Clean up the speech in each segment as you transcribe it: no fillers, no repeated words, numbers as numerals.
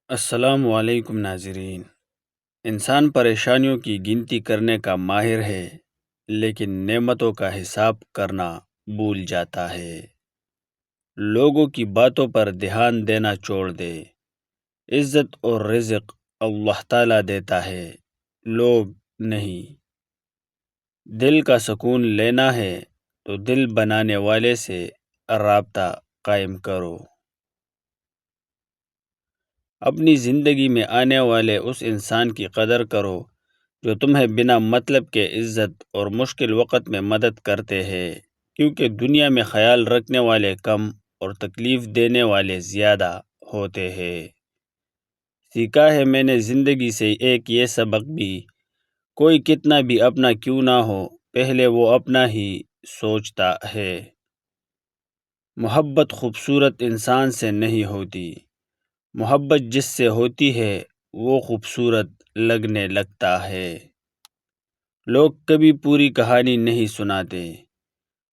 السلام علیکم ناظرین۔ انسان پریشانیوں کی گنتی کرنے کا ماہر ہے، لیکن نعمتوں کا حساب کرنا بھول جاتا ہے۔ لوگوں کی باتوں پر دھیان دینا چھوڑ دے۔ عزت اور رزق اللہ تعالیٰ دیتا ہے، لوگ نہیں۔ دل کا سکون لینا ہے تو دل بنانے والے سے رابطہ قائم کرو۔ اپنی زندگی میں آنے والے اس انسان کی قدر کرو جو تمہیں بنا مطلب کے عزت اور مشکل وقت میں مدد کرتے ہیں، کیونکہ دنیا میں خیال رکھنے والے کم اور تکلیف دینے والے زیادہ ہوتے ہیں۔ سیکھا ہے میں نے زندگی سے ایک یہ سبق بھی، کوئی کتنا بھی اپنا کیوں نہ ہو، پہلے وہ اپنا ہی سوچتا ہے۔ محبت خوبصورت انسان سے نہیں ہوتی، محبت جس سے ہوتی ہے وہ خوبصورت لگنے لگتا ہے۔ لوگ کبھی پوری کہانی نہیں سناتے،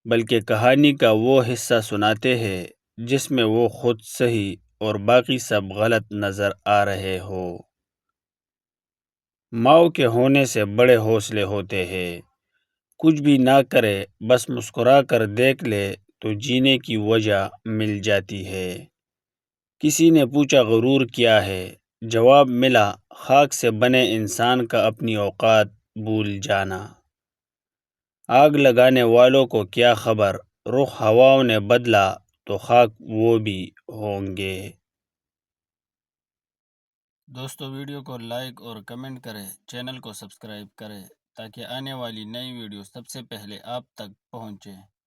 بلکہ کہانی کا وہ حصہ سناتے ہیں جس میں وہ خود صحیح اور باقی سب غلط نظر آ رہے ہو۔ ماؤں کے ہونے سے بڑے حوصلے ہوتے ہیں۔ کچھ بھی نہ کرے، بس مسکرا کر دیکھ لے تو جینے کی وجہ مل جاتی ہے۔ کسی نے پوچھا غرور کیا ہے؟ جواب ملا، خاک سے بنے انسان کا اپنی اوقات بھول جانا۔ آگ لگانے والوں کو کیا خبر، رخ ہواؤں نے بدلا تو خاک وہ بھی ہوں گے۔ دوستو، ویڈیو کو لائک اور کمنٹ کریں، چینل کو سبسکرائب کریں تاکہ آنے والی نئی ویڈیو سب سے پہلے آپ تک پہنچے۔